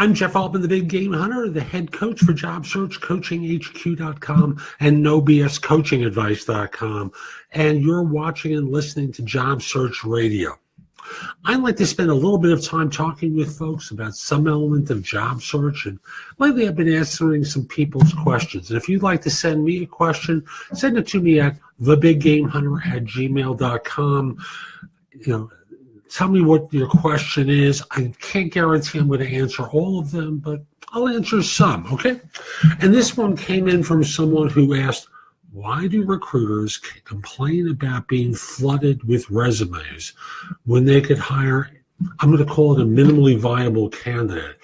I'm Jeff Altman, the Big Game Hunter, the head coach for JobSearchCoachingHQ.com and NoBSCoachingAdvice.com, and you're watching and listening to Job Search Radio. I'd like to spend a little bit of time talking with folks about some element of job search, and lately I've been answering some people's questions. And if you'd like to send me a question, send it to me at thebiggamehunter@gmail.com. Tell me what your question is. I can't guarantee I'm going to answer all of them, but I'll answer some, okay? And this one came in from someone who asked, why do recruiters complain about being flooded with resumes when they could hire, I'm going to call it a minimally viable candidate?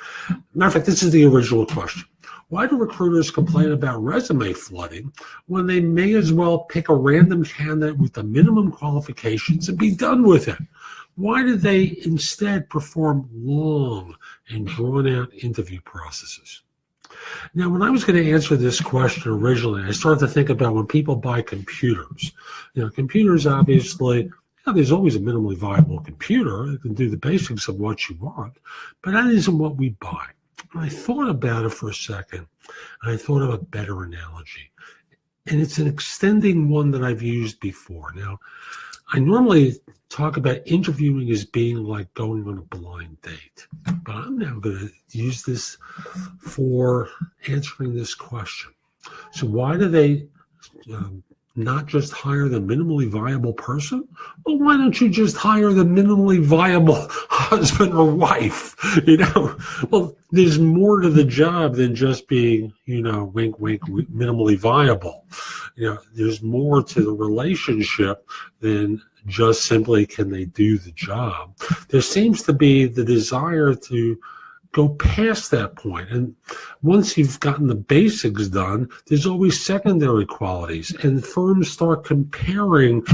Matter of fact, this is the original question. Why do recruiters complain about resume flooding when they may as well pick a random candidate with the minimum qualifications and be done with it? Why do they instead perform long and drawn-out interview processes? Now, when I was going to answer this question originally, I started to think about when people buy computers. Computers obviously, there's always a minimally viable computer that can do the basics of what you want, but that isn't what we buy. And I thought about it for a second, and I thought of a better analogy. And it's an extending one that I've used before. Now, I normally talk about interviewing as being like going on a blind date, but I'm now going to use this for answering this question. So why do they not just hire the minimally viable person? Well, why don't you just hire the minimally viable husband or wife? Well, there's more to the job than just being, wink, wink, minimally viable. There's more to the relationship than just simply can they do the job. There seems to be the desire to go past that point. And once you've gotten the basics done, there's always secondary qualities. And firms start comparing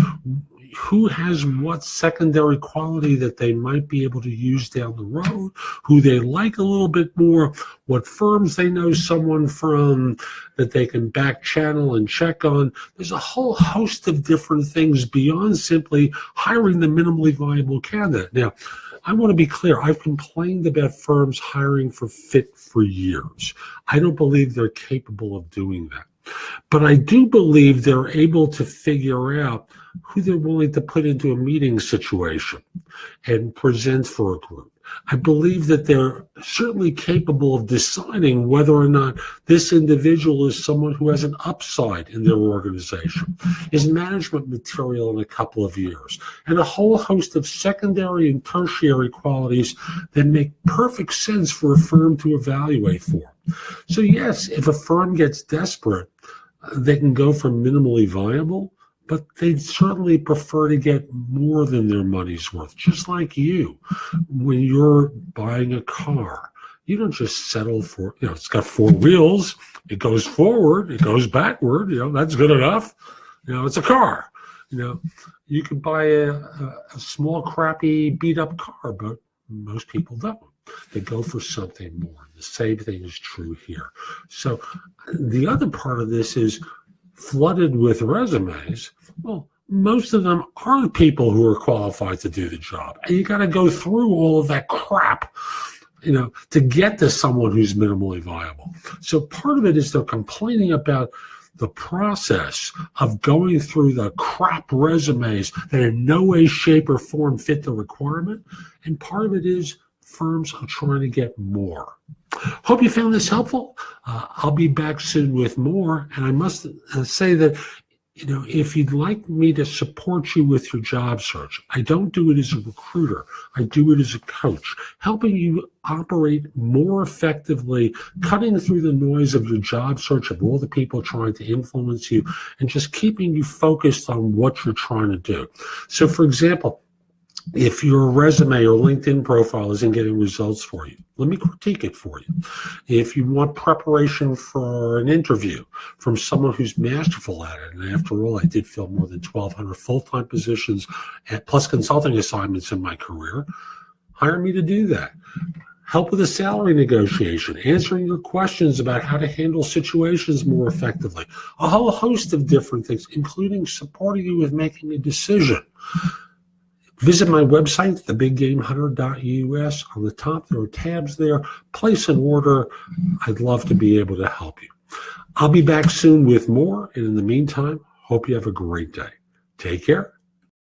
who has what secondary quality that they might be able to use down the road, who they like a little bit more, what firms they know someone from that they can back channel and check on. There's a whole host of different things beyond simply hiring the minimally viable candidate. Now, I want to be clear. I've complained about firms hiring for fit for years. I don't believe they're capable of doing that. But I do believe they're able to figure out who they're willing to put into a meeting situation and present for a group. I believe that they're certainly capable of deciding whether or not this individual is someone who has an upside in their organization, is management material in a couple of years, and a whole host of secondary and tertiary qualities that make perfect sense for a firm to evaluate for. So yes, if a firm gets desperate, they can go for minimally viable, but they'd certainly prefer to get more than their money's worth. Just like you, when you're buying a car, you don't just settle for, it's got four wheels, it goes forward, it goes backward, that's good enough. It's a car. You can buy a small, crappy, beat-up car, but most people don't. They go for something more. The same thing is true here. So the other part of this is flooded with resumes. Well, most of them aren't people who are qualified to do the job. And you got to go through all of that crap, to get to someone who's minimally viable. So part of it is they're complaining about the process of going through the crap resumes that in no way, shape, or form fit the requirement. And part of it is firms are trying to get more. Hope you found this helpful. I'll be back soon with more. And I must say that, if you'd like me to support you with your job search, I don't do it as a recruiter. I do it as a coach, helping you operate more effectively, cutting through the noise of your job search of all the people trying to influence you, and just keeping you focused on what you're trying to do. So, for example, if your resume or LinkedIn profile isn't getting results for you, let me critique it for you. If you want preparation for an interview from someone who's masterful at it, and after all, I did fill more than 1,200 full-time positions plus consulting assignments in my career, hire me to do that. Help with a salary negotiation, answering your questions about how to handle situations more effectively, a whole host of different things, including supporting you with making a decision. Visit my website, thebiggamehunter.us. On the top, there are tabs there. Place an order. I'd love to be able to help you. I'll be back soon with more. And in the meantime, hope you have a great day. Take care.